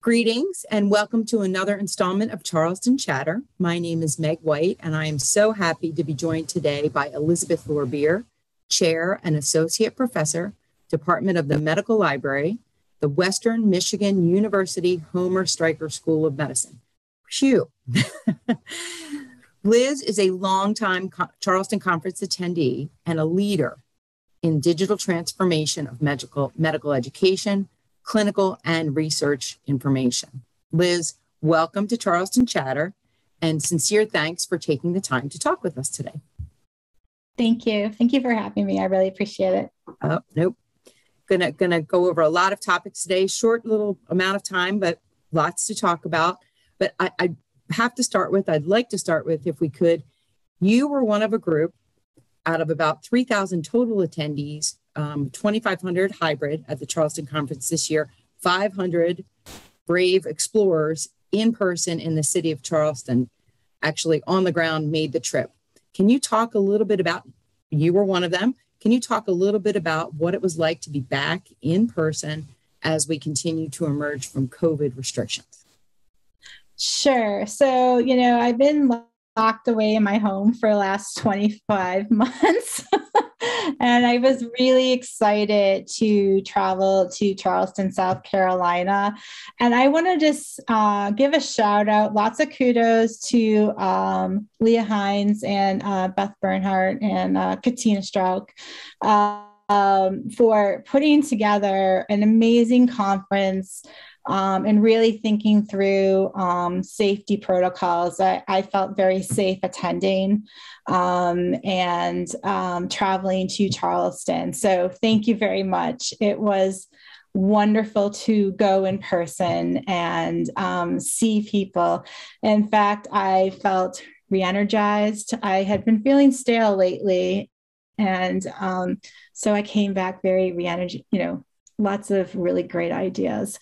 Greetings and welcome to another installment of Charleston Chatter. My name is Meg White, and I am so happy to be joined today by Liz Lorbeer, Chair and Associate Professor, Department of the Medical Library, the Western Michigan University Homer Stryker School of Medicine. Phew. Liz is a longtime Charleston Conference attendee and a leader in digital transformation of medical education, clinical and research information. Liz, welcome to Charleston Chatter, and sincere thanks for taking the time to talk with us today. Thank you. Thank you for having me. I really appreciate it. Nope. Gonna go over a lot of topics today. Short little amount of time, but lots to talk about. But I'd like to start with, if we could, you were one of a group out of about 3,000 total attendees, 2,500 hybrid at the Charleston Conference this year, 500 brave explorers in person in the city of Charleston, actually on the ground, made the trip. Can you talk a little bit about, you were one of them, can you talk a little bit about what it was like to be back in person as we continue to emerge from COVID restrictions? Sure. So, I've been locked away in my home for the last 25 months. And I was really excited to travel to Charleston, South Carolina. And I want to just give a shout out, lots of kudos to Leah Hines and Beth Bernhardt and Katina Strauch for putting together an amazing conference and really thinking through safety protocols. I felt very safe attending and traveling to Charleston. So thank you very much. It was wonderful to go in person and see people. In fact, I felt re-energized. I had been feeling stale lately. And so I came back very re-energized, lots of really great ideas.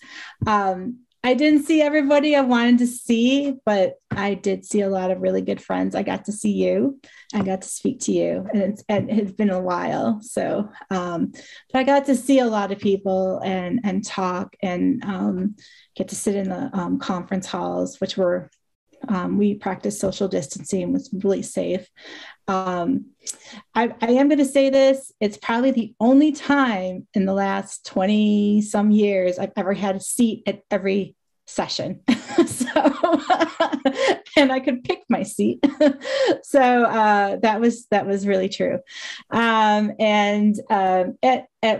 I didn't see everybody I wanted to see, but I did see a lot of really good friends. I got to see you. I got to speak to you, and it's been a while. So but I got to see a lot of people and talk and get to sit in the conference halls, which were, we practiced social distancing, was really safe. I am going to say this, it's probably the only time in the last 20 some years I've ever had a seat at every session. And I could pick my seat. So that was really true. At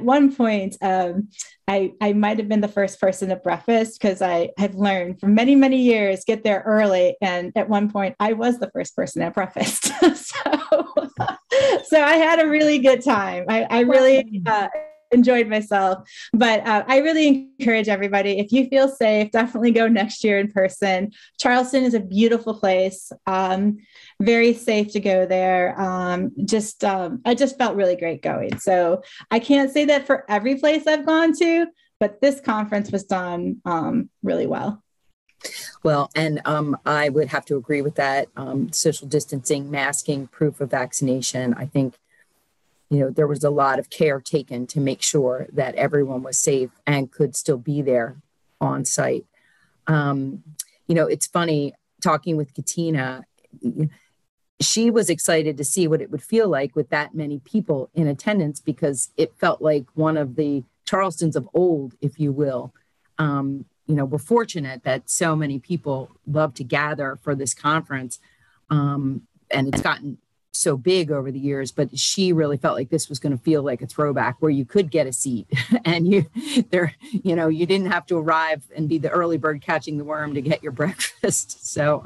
one point, I might have been the first person at breakfast because I have learned for many, many years, get there early. And at one point I was the first person at breakfast. So I had a really good time. I really enjoyed myself, but I really encourage everybody, if you feel safe, definitely go next year in person. Charleston is a beautiful place. Very safe to go there. I just felt really great going. So I can't say that for every place I've gone to, but this conference was done really well. Well, and I would have to agree with that. Social distancing, masking, proof of vaccination. I think, there was a lot of care taken to make sure that everyone was safe and could still be there on site. It's funny talking with Katina. She was excited to see what it would feel like with that many people in attendance, because it felt like one of the Charlestons of old, if you will. We're fortunate that so many people love to gather for this conference, and it's gotten so big over the years, but she really felt like this was going to feel like a throwback where you could get a seat and you didn't have to arrive and be the early bird catching the worm to get your breakfast. So,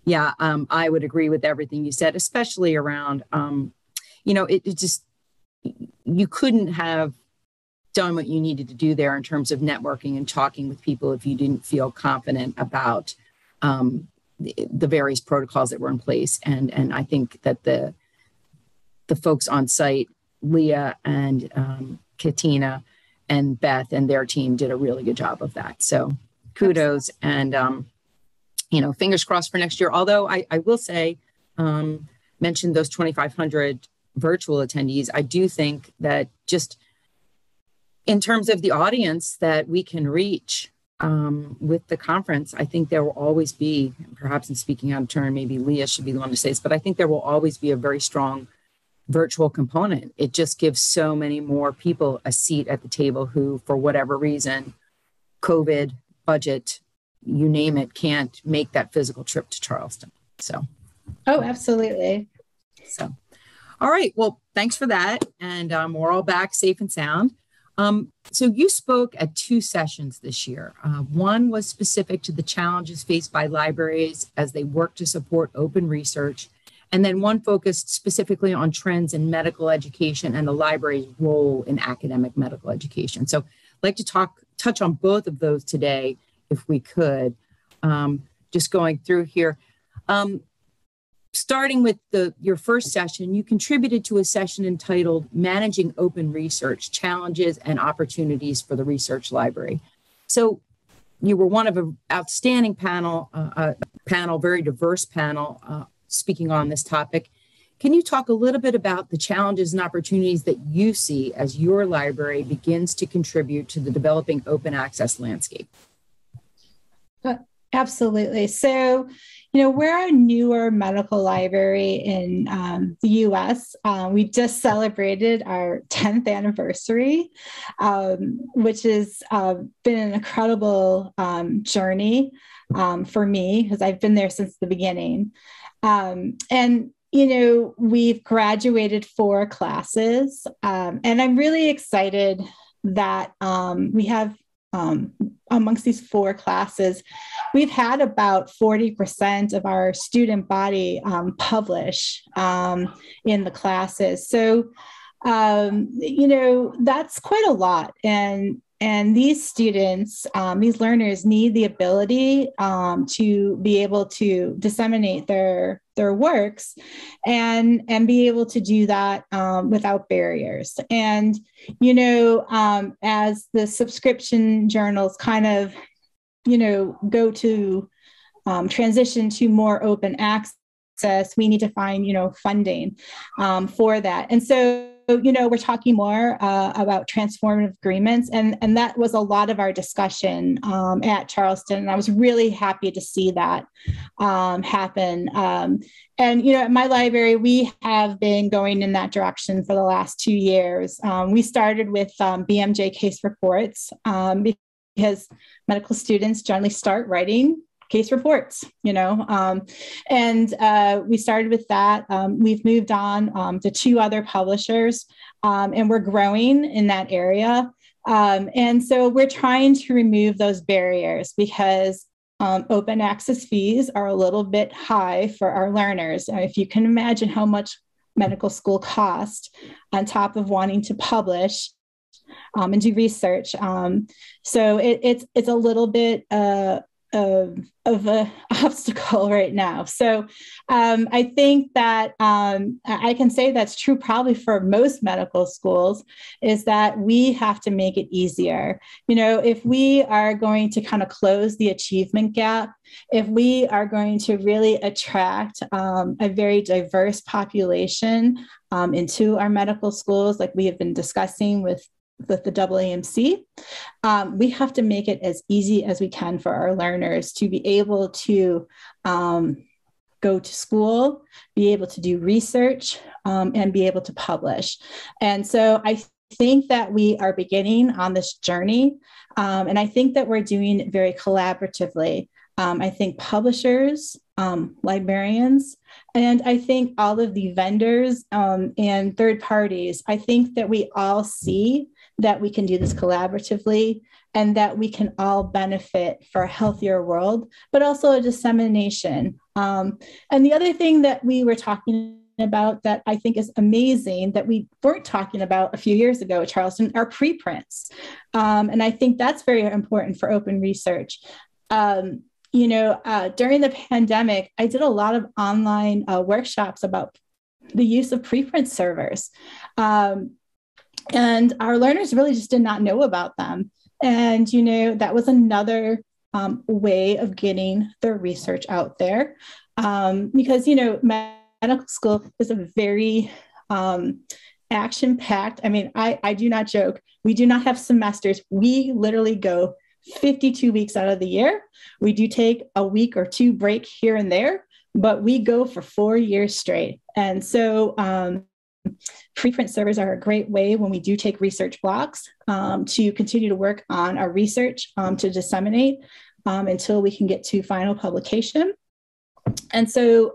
I would agree with everything you said, especially around, it just, you couldn't have done what you needed to do there in terms of networking and talking with people if you didn't feel confident about the various protocols that were in place. And I think that the folks on site, Leah and Katina and Beth and their team did a really good job of that. So kudos. And, fingers crossed for next year. Although I will say, mentioned those 2,500 virtual attendees. I do think that just in terms of the audience that we can reach, with the conference, I think there will always be, perhaps in speaking out of turn, maybe Leah should be the one to say this, but I think there will always be a very strong virtual component. It just gives so many more people a seat at the table who, for whatever reason, COVID, budget, you name it, can't make that physical trip to Charleston. So. Oh, absolutely. So, all right. Well, thanks for that. And we're all back safe and sound. So you spoke at 2 sessions this year. One was specific to the challenges faced by libraries as they work to support open research. And then one focused specifically on trends in medical education and the library's role in academic medical education. So I'd like to touch on both of those today, if we could. Just going through here. Starting with your first session, you contributed to a session entitled Managing Open Research, Challenges and Opportunities for the Research Library. So you were one of an outstanding panel, very diverse panel, speaking on this topic. Can you talk a little bit about the challenges and opportunities that you see as your library begins to contribute to the developing open access landscape? Absolutely. So, we're a newer medical library in the US. We just celebrated our 10th anniversary, which has been an incredible journey for me because I've been there since the beginning. And we've graduated 4 classes, and I'm really excited that we have amongst these 4 classes, we've had about 40% of our student body publish in the classes. So, that's quite a lot. And these students, these learners need the ability to be able to disseminate their works and be able to do that without barriers. And, as the subscription journals kind of, go to transition to more open access, we need to find, funding for that. And so, we're talking more about transformative agreements, and that was a lot of our discussion at Charleston. And I was really happy to see that happen. And, at my library, we have been going in that direction for the last 2 years. We started with BMJ case reports because medical students generally start writing case reports, and we started with that. We've moved on to 2 other publishers, and we're growing in that area. And so we're trying to remove those barriers because open access fees are a little bit high for our learners. If you can imagine how much medical school costs on top of wanting to publish and do research. So it's a little bit of an obstacle right now. So I think that I can say that's true probably for most medical schools, is that we have to make it easier. If we are going to kind of close the achievement gap, if we are going to really attract a very diverse population into our medical schools, like we have been discussing with the AAMC, we have to make it as easy as we can for our learners to be able to go to school, be able to do research, and be able to publish. And so I think that we are beginning on this journey, and I think that we're doing it very collaboratively. I think publishers, librarians, and I think all of the vendors and third parties, I think that we all see that we can do this collaboratively and that we can all benefit for a healthier world, but also a dissemination. And the other thing that we were talking about that I think is amazing that we weren't talking about a few years ago at Charleston are preprints. And I think that's very important for open research. During the pandemic, I did a lot of online workshops about the use of preprint servers. And our learners really just did not know about them. And, that was another way of getting their research out there. Because, medical school is a very action-packed. I mean, I do not joke. We do not have semesters. We literally go 52 weeks out of the year. We do take a week or two break here and there, but we go for 4 years straight. And so preprint servers are a great way when we do take research blocks to continue to work on our research to disseminate until we can get to final publication. And so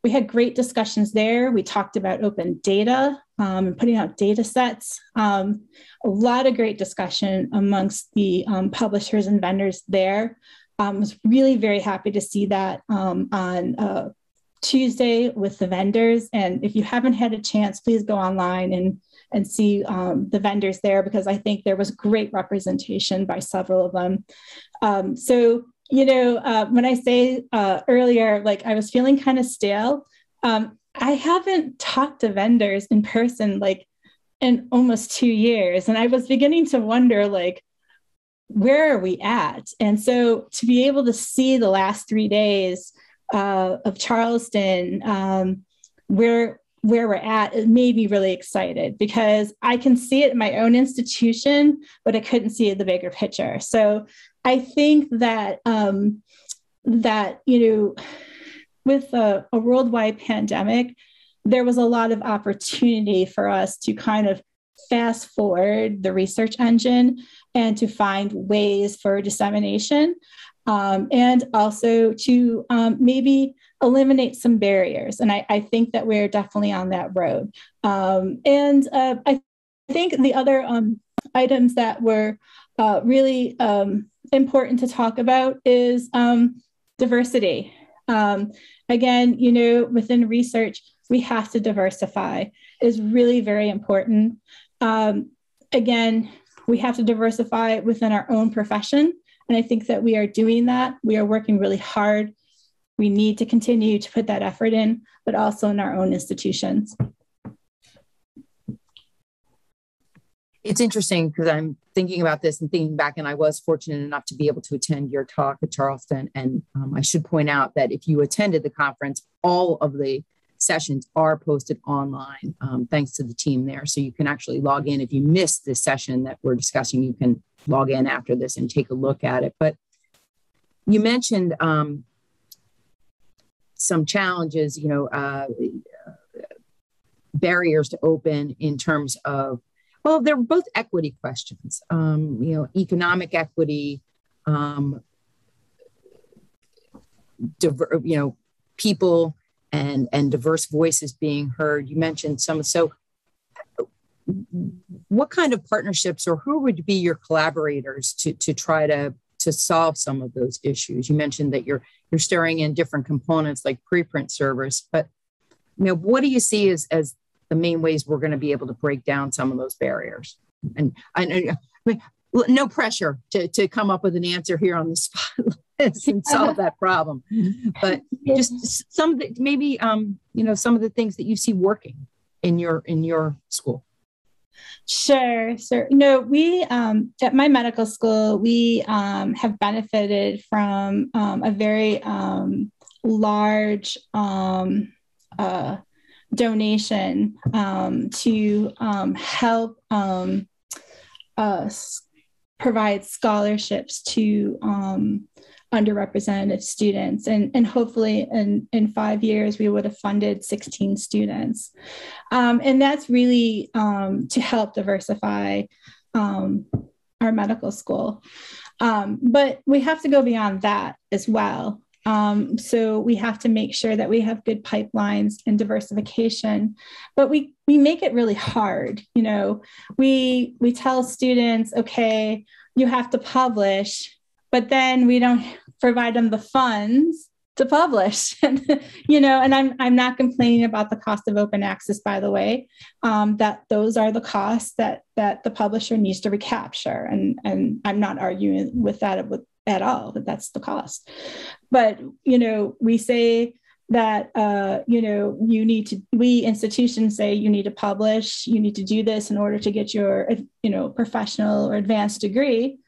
we had great discussions there. We talked about open data and putting out data sets. A lot of great discussion amongst the publishers and vendors there. I was really very happy to see that on Tuesday with the vendors. And if you haven't had a chance, please go online and see the vendors there, because I think there was great representation by several of them. So, you know, when I say earlier, like I was feeling kind of stale, I haven't talked to vendors in person like in almost 2 years. And I was beginning to wonder, like, where are we at? And so to be able to see the last 3 days of Charleston, where we're at, it made me really excited, because I can see it in my own institution, but I couldn't see the bigger picture. So I think that that, you know, with a worldwide pandemic, there was a lot of opportunity for us to kind of fast forward the research engine and to find ways for dissemination, and also to maybe eliminate some barriers. And I think that we're definitely on that road. And I think the other items that were really important to talk about is diversity. Again, you know, within research, we have to diversify. Is really very important. Again, we have to diversify within our own profession. And I think that we are doing that. We are working really hard. We need to continue to put that effort in, but also in our own institutions. It's interesting because I'm thinking about this and thinking back, and I was fortunate enough to be able to attend your talk at Charleston. And I should point out that if you attended the conference, all of the sessions are posted online, thanks to the team there. So you can actually log in. If you missed this session that we're discussing, you can log in after this and take a look at it. But you mentioned some challenges, you know, barriers to open in terms of, well, they're both equity questions, you know, economic equity, you know, people and diverse voices being heard. You mentioned some. So what kind of partnerships, or who would be your collaborators to try to solve some of those issues? You mentioned that you're stirring in different components like preprint servers, but you know, what do you see as the main ways we're going to be able to break down some of those barriers? And I mean, no pressure to come up with an answer here on the spot and solve that problem, but just some, maybe you know, some of the things that you see working in your school. Sure. No, we at my medical school, we have benefited from a very large donation to help us provide scholarships to underrepresented students. And hopefully in 5 years, we would have funded 16 students. And that's really to help diversify our medical school. But we have to go beyond that as well. So we have to make sure that we have good pipelines and diversification, but we make it really hard. You know, we tell students, okay, you have to publish, but then we don't provide them the funds to publish. And, you know, and I'm not complaining about the cost of open access, by the way, that those are the costs that the publisher needs to recapture. And I'm not arguing with that at all, that that's the cost. But, you know, we say that, you know, we institutions say you need to publish, you need to do this in order to get your, you know, professional or advanced degree.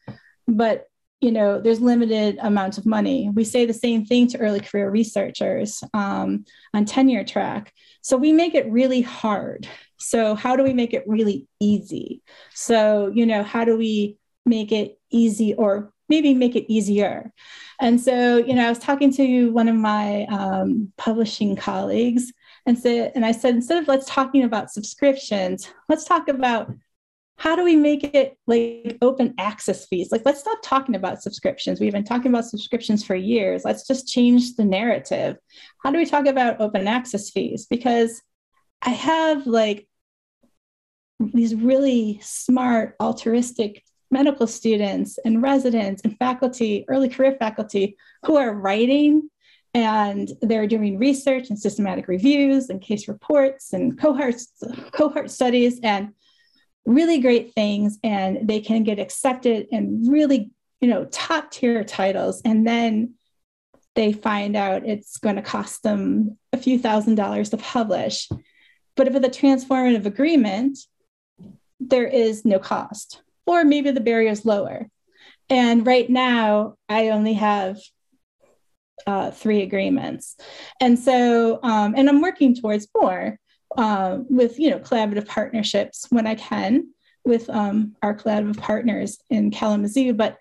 But, you know, there's limited amounts of money. We say the same thing to early career researchers on tenure track. So we make it really hard. So how do we make it really easy? So, you know, how do we make it easy, or maybe make it easier. And so, I was talking to one of my publishing colleagues and I said, instead of let's talking about subscriptions, let's talk about how do we make it like open access fees? Like, let's stop talking about subscriptions. We've been talking about subscriptions for years. Let's just change the narrative. How do we talk about open access fees? Because I have like these really smart, altruistic medical students and residents and faculty, early career faculty, who are writing, and they're doing research and systematic reviews and case reports and cohort studies and really great things. And they can get accepted in really, top tier titles. And then they find out it's going to cost them a few $1,000s to publish. But with a transformative agreement, there is no cost, or maybe the barrier is lower. And right now, I only have 3 agreements. And so, and I'm working towards more with, collaborative partnerships when I can with our collaborative partners in Kalamazoo. But,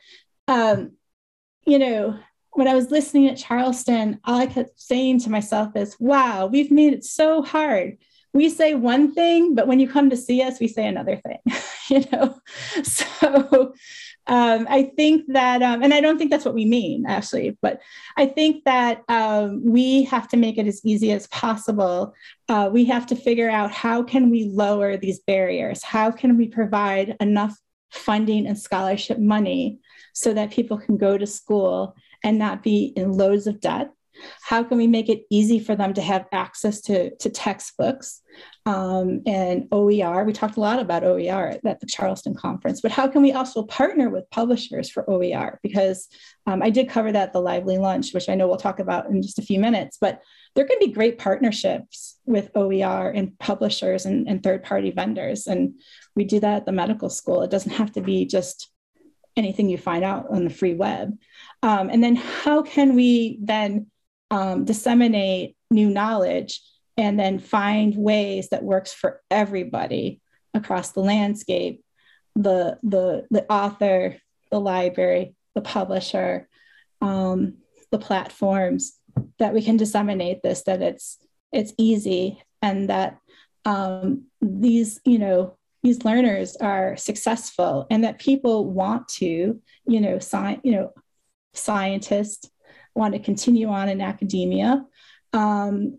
when I was listening at Charleston, all I kept saying to myself is, wow, we've made it so hard. We say one thing, but when you come to see us, we say another thing, So I think that, and I don't think that's what we mean, actually, but I think that we have to make it as easy as possible. We have to figure out, how can we lower these barriers? How can we provide enough funding and scholarship money so that people can go to school and not be in loads of debt? How can we make it easy for them to have access to textbooks and OER? We talked a lot about OER at the Charleston conference, but how can we also partner with publishers for OER? Because I did cover that at the Lively Lunch, which I know we'll talk about in just a few minutes, but there can be great partnerships with OER and publishers and third-party vendors. And we do that at the medical school. It doesn't have to be just anything you find out on the free web. And then how can we then disseminate new knowledge and then find ways that works for everybody across the landscape, the author, the library, the publisher, the platforms, that we can disseminate this, that it's easy, and that these learners are successful, and that people want to, scientists want to continue on in academia, marginalized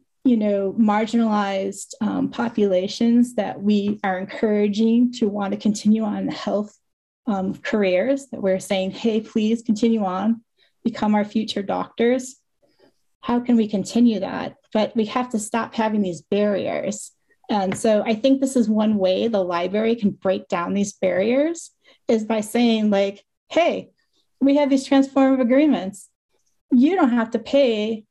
populations that we are encouraging to want to continue on health careers, that we're saying, hey, please continue on, become our future doctors. How can we continue that? But we have to stop having these barriers. And so I think this is one way the library can break down these barriers, is by saying, like, hey, we have these transformative agreements. You don't have to pay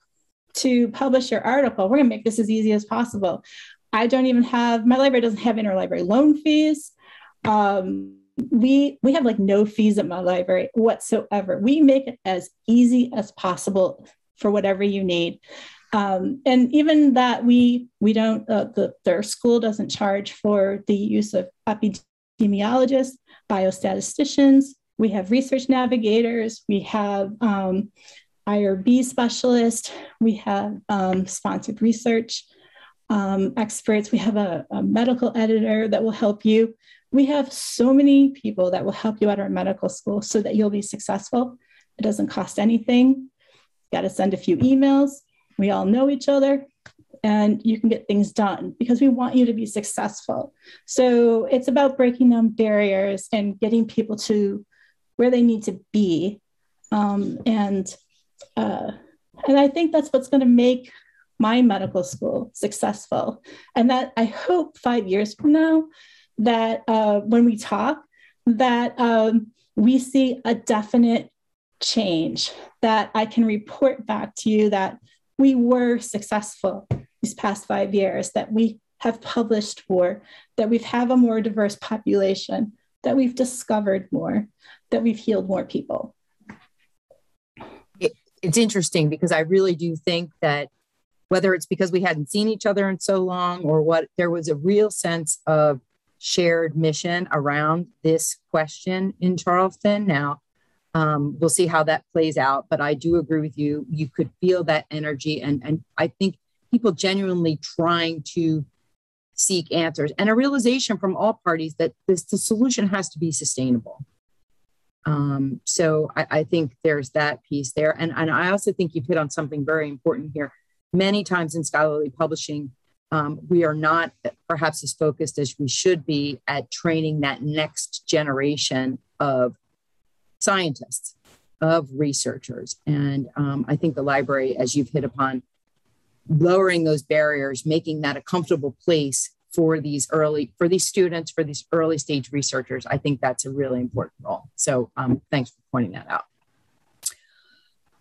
to publish your article. We're going to make this as easy as possible. My library doesn't have interlibrary loan fees. We have like no fees at my library whatsoever. We make it as easy as possible for whatever you need. And even that we don't, their school doesn't charge for the use of epidemiologists, biostatisticians. We have research navigators. We have IRB specialists. We have sponsored research experts. We have a medical editor that will help you. We have so many people that will help you at our medical school so that you'll be successful. It doesn't cost anything. You got to send a few emails. We all know each other, and you can get things done because we want you to be successful. So it's about breaking down barriers and getting people to where they need to be. And I think that's what's going to make my medical school successful. And that I hope 5 years from now, that when we talk, that we see a definite change, that I can report back to you that we were successful these past 5 years, that we have published more, that we've have a more diverse population, that we've discovered more, that we've healed more people. It's interesting because I really do think that whether it's because we hadn't seen each other in so long or what, there was a real sense of shared mission around this question in Charleston. Now, We'll see how that plays out, but I do agree with you. You could feel that energy, and I think people genuinely trying to seek answers and a realization from all parties that the solution has to be sustainable. So I think there's that piece there. And I also think you've hit on something very important here. Many times in scholarly publishing, we are not perhaps as focused as we should be at training that next generation of scientists, of researchers. And I think the library, as you've hit upon, lowering those barriers, making that a comfortable place for these students, for these early stage researchers, I think that's a really important role. So thanks for pointing that out.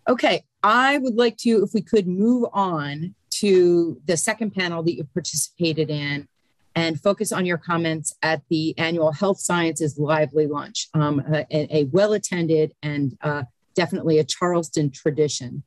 Okay, I would like to, if we could move on to the second panel that you participated in and focus on your comments at the annual Health Sciences Lively Lunch, a well-attended and definitely a Charleston tradition.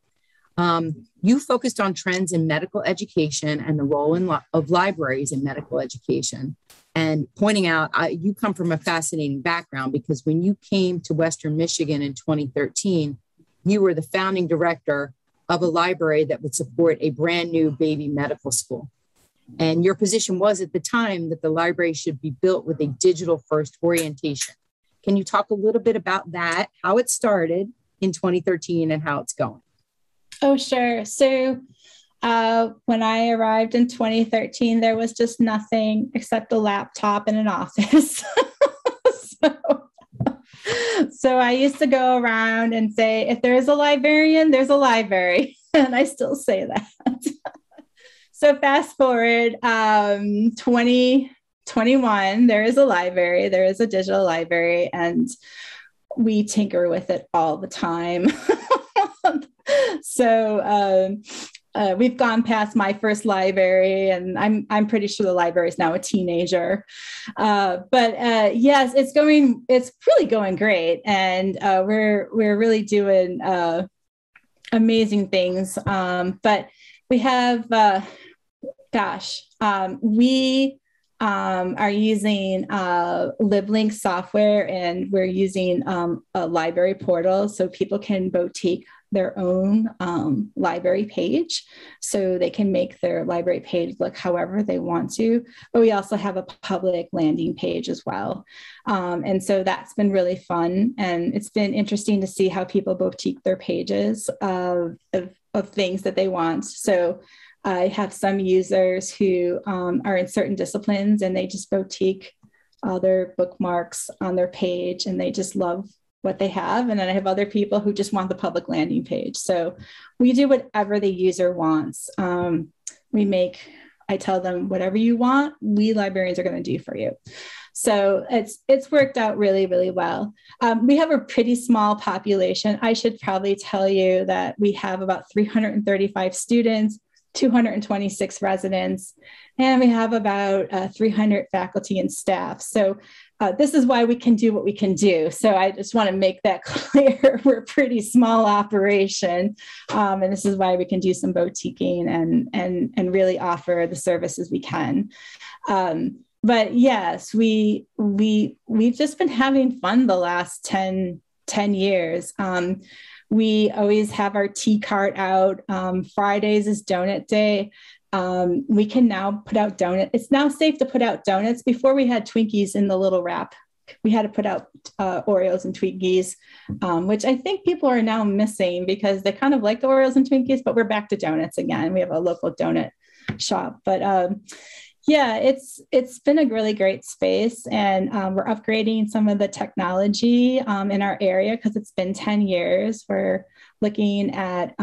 You focused on trends in medical education and the role of libraries in medical education, and pointing out you come from a fascinating background, because when you came to Western Michigan in 2013, you were the founding director of a library that would support a brand new baby medical school. And your position was at the time that the library should be built with a digital first orientation. Can you talk a little bit about that, how it started in 2013 and how it's going? Oh, sure. So when I arrived in 2013, there was just nothing except a laptop and an office. So I used to go around and say, if there is a librarian, there's a library. And I still say that. So fast forward 2021, there is a library, there is a digital library, and we tinker with it all the time. So we've gone past my first library, and I'm pretty sure the library is now a teenager. But yes, it's really going great, and we're really doing amazing things. But we have, we are using LibLink software, and we're using a library portal so people can boutique their own library page, so they can make their library page look however they want to. But we also have a public landing page as well. And so that's been really fun. And it's been interesting to see how people boutique their pages of things that they want. So I have some users who are in certain disciplines, and they just boutique all their bookmarks on their page, and they just love what they have. And then I have other people who just want the public landing page. So we do whatever the user wants. I tell them, whatever you want, we librarians are going to do for you. So it's worked out really, really well. We have a pretty small population. I should probably tell you that we have about 335 students, 226 residents, and we have about 300 faculty and staff. So this is why we can do what we can do. So I just want to make that clear. We're a pretty small operation, and this is why we can do some boutiquing and really offer the services we can. But yes, we've just been having fun the last 10 years. We always have our tea cart out. Fridays is donut day. We can now put out donuts. It's now safe to put out donuts. Before, we had Twinkies in the little wrap. We had to put out Oreos and Twinkies, which I think people are now missing because they kind of like the Oreos and Twinkies, but we're back to donuts again. We have a local donut shop. But yeah, it's been a really great space, and we're upgrading some of the technology in our area because it's been 10 years. We're looking at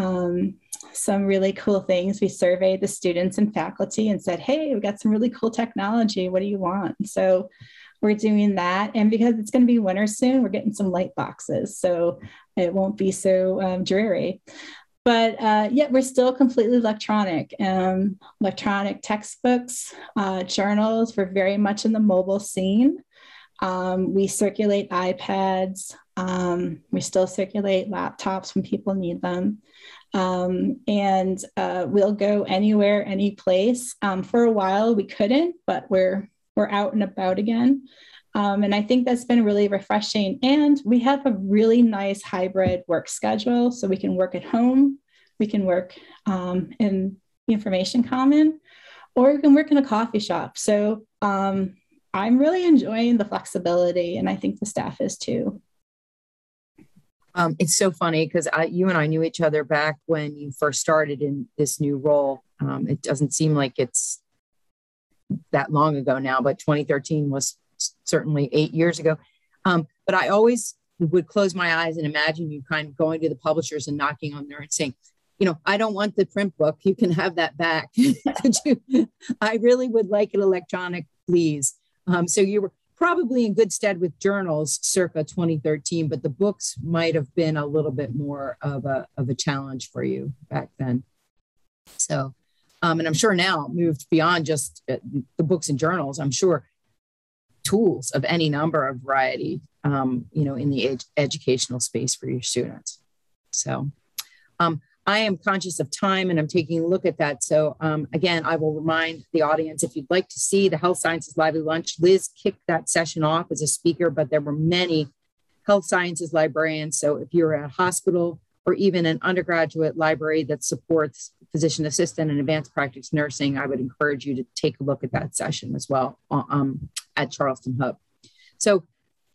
some really cool things. We surveyed the students and faculty and said, hey, we've got some really cool technology. What do you want? So we're doing that. And because it's going to be winter soon, we're getting some light boxes, so it won't be so dreary. But yet we're still completely electronic. Electronic textbooks, journals. We're very much in the mobile scene. We circulate iPads. We still circulate laptops when people need them. And we'll go anywhere, any place. For a while we couldn't, but we're out and about again. And I think that's been really refreshing. And we have a really nice hybrid work schedule. So we can work at home, we can work in Information Common, or we can work in a coffee shop. So I'm really enjoying the flexibility, and I think the staff is too. It's so funny because you and I knew each other back when you first started in this new role. It doesn't seem like it's that long ago now, but 2013 was certainly 8 years ago. But I always would close my eyes and imagine you kind of going to the publishers and knocking on there and saying, I don't want the print book. You can have that back. I really would like it electronic, please. So you were probably in good stead with journals circa 2013, but the books might have been a little bit more of a challenge for you back then. So, and I'm sure now moved beyond just the books and journals. I'm sure tools of any number of variety, in the educational space for your students. So, I am conscious of time and I'm taking a look at that. So again, I will remind the audience, if you'd like to see the Health Sciences Lively Lunch, Liz kicked that session off as a speaker, but there were many health sciences librarians. So if you're at a hospital or even an undergraduate library that supports physician assistant and advanced practice nursing, I would encourage you to take a look at that session as well at Charleston Hub. So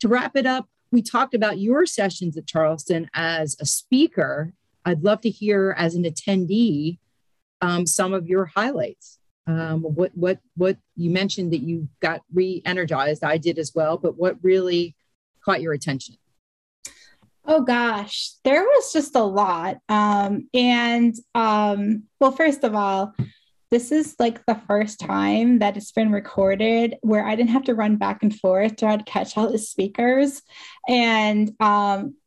to wrap it up, we talked about your sessions at Charleston as a speaker. I'd love to hear as an attendee some of your highlights. What you mentioned that you got re-energized. I did as well, but what really caught your attention? Oh gosh, there was just a lot. Well, first of all, this is like the first time that it's been recorded where I didn't have to run back and forth to try to catch all the speakers and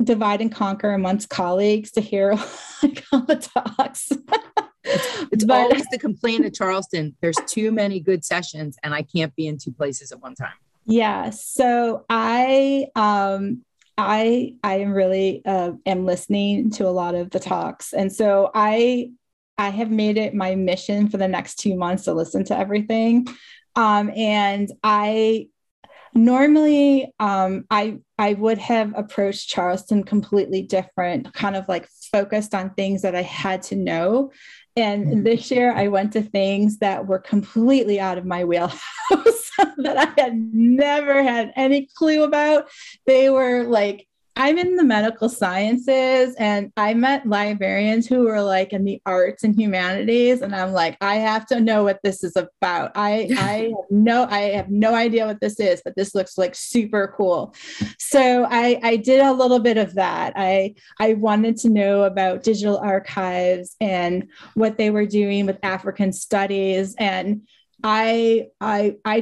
divide and conquer amongst colleagues to hear like all the talks. It's always the complaint at Charleston. There's too many good sessions and I can't be in two places at one time. Yeah. So I am really am listening to a lot of the talks. And so I have made it my mission for the next 2 months to listen to everything. And I normally, I would have approached Charleston completely different, kind of like focused on things that I had to know. And this year I went to things that were completely out of my wheelhouse that I had never had any clue about. They were like, I'm in the medical sciences and I met librarians who were like in the arts and humanities. And I'm like, I have to know what this is about. I have no idea what this is, but this looks like super cool. So I did a little bit of that. I wanted to know about digital archives and what they were doing with African studies. And I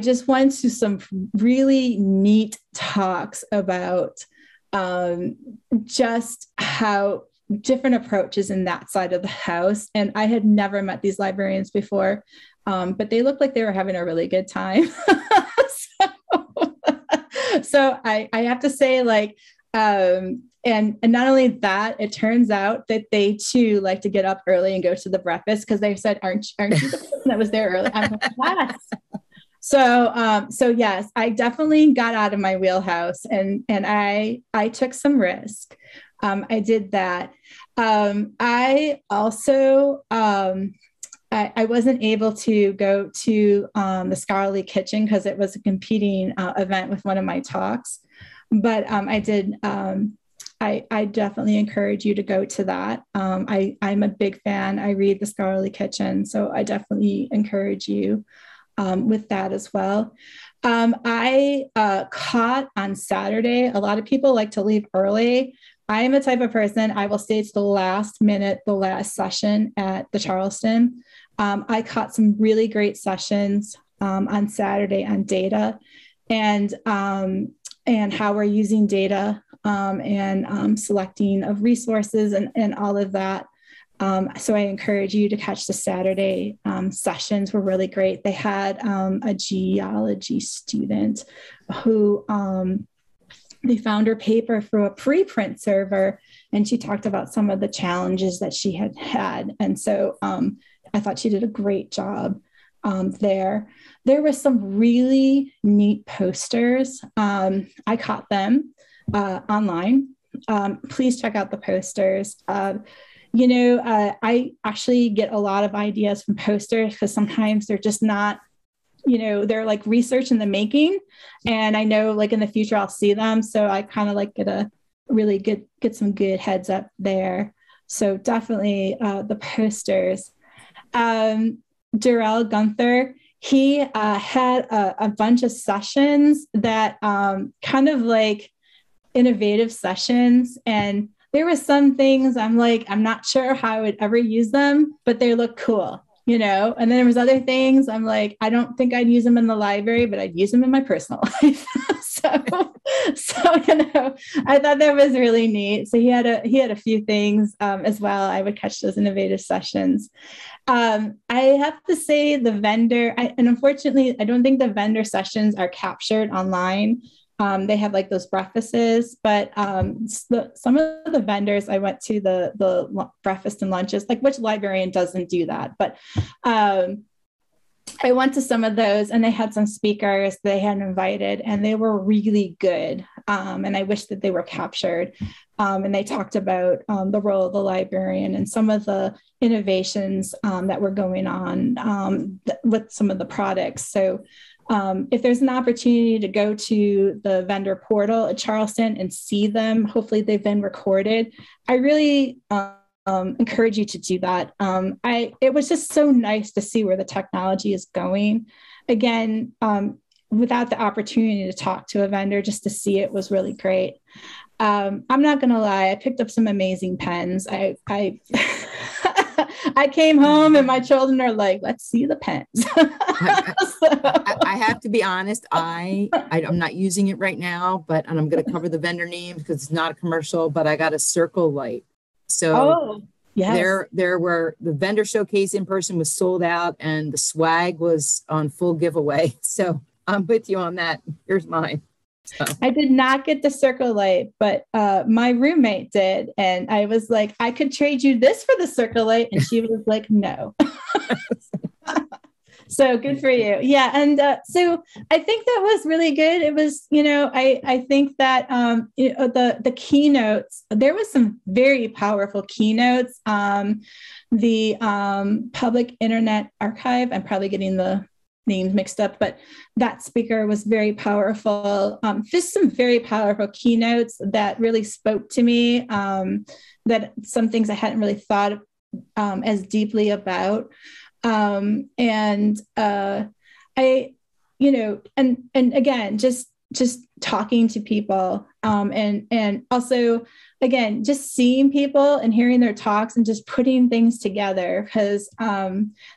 just went to some really neat talks about just how different approaches in that side of the house. And I had never met these librarians before, but they looked like they were having a really good time. So I have to say, like, and not only that, it turns out that they too like to get up early and go to the breakfast because they said, aren't you the person that was there early? I'm like, yes. So yes, I definitely got out of my wheelhouse and I took some risk. I did that. I also, I wasn't able to go to the Scholarly Kitchen because it was a competing event with one of my talks, but I did. I definitely encourage you to go to that. I'm a big fan. I read the Scholarly Kitchen, so I definitely encourage you with that as well. I caught on Saturday, a lot of people like to leave early. I am the type of person, I will stay to the last minute, the last session at the Charleston. I caught some really great sessions on Saturday on data and how we're using data and selecting of resources and all of that. So I encourage you to catch the Saturday sessions were really great. They had a geology student who they found her paper through a preprint server, and she talked about some of the challenges that she had had. And so I thought she did a great job. there. There were some really neat posters. I caught them online. Please check out the posters. I actually get a lot of ideas from posters because sometimes they're just not, they're like research in the making. And I know like in the future I'll see them. So I kind of like get some good heads up there. So definitely the posters. Darrell Gunther, he had a bunch of sessions that kind of like innovative sessions. And there were some things I'm like, I'm not sure how I would ever use them, but they look cool, And then there was other things I'm like, I don't think I'd use them in the library, but I'd use them in my personal life. so I thought that was really neat. So he had a few things as well. I would catch those innovative sessions. I have to say the vendor, and unfortunately, I don't think the vendor sessions are captured online. They have like those breakfasts, but some of the vendors I went to the breakfast and lunches, like which librarian doesn't do that? But I went to some of those and they had some speakers they had invited and they were really good. And I wish that they were captured. And they talked about the role of the librarian and some of the innovations that were going on with some of the products. So if there's an opportunity to go to the vendor portal at Charleston and see them, hopefully they've been recorded. I really encourage you to do that. It was just so nice to see where the technology is going. Again, without the opportunity to talk to a vendor, just to see it was really great. I'm not going to lie. I picked up some amazing pens. I I came home and my children are like, let's see the pens. I have to be honest. I'm not using it right now, and I'm going to cover the vendor name because it's not a commercial, but I got a Circle Light. So yes. There were the vendor showcase in person was sold out and the swag was on full giveaway. So I'm with you on that. Here's mine. So. I did not get the Circle Light, but my roommate did. And I was like, I could trade you this for the Circle Light. And she was like, no. So good for you. Yeah. And so I think that was really good. It was, I think that the keynotes, there was some very powerful keynotes. The Public Internet Archive, I'm probably getting the names mixed up, but that speaker was very powerful. Just some very powerful keynotes that really spoke to me, that some things I hadn't really thought as deeply about. And again, just talking to people, and also, again, just seeing people and hearing their talks and just putting things together, because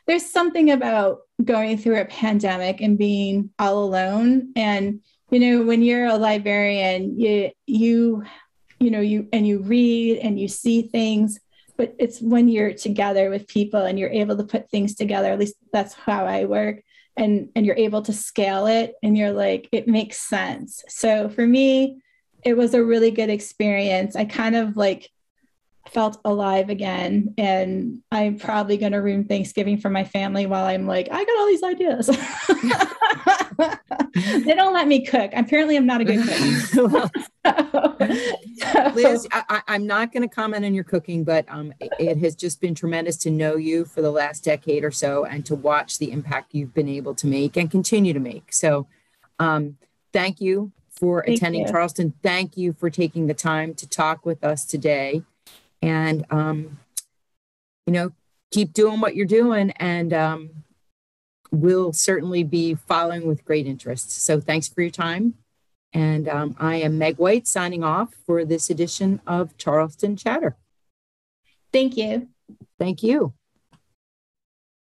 there's something about going through a pandemic and being all alone. And, when you're a librarian, you read and you see things, but it's when you're together with people and you're able to put things together, at least that's how I work, and you're able to scale it and you're like, it makes sense. So for me, it was a really good experience. I kind of like felt alive again, and I'm probably going to ruin Thanksgiving for my family while I'm like, I got all these ideas. They don't let me cook. Apparently I'm not a good cook. Liz, I'm not going to comment on your cooking, but it has just been tremendous to know you for the last decade or so and to watch the impact you've been able to make and continue to make. So thank you for attending Charleston. Thank you for taking the time to talk with us today. And, keep doing what you're doing, and we'll certainly be following with great interest. So thanks for your time. And I am Meg White signing off for this edition of Charleston Chatter. Thank you. Thank you.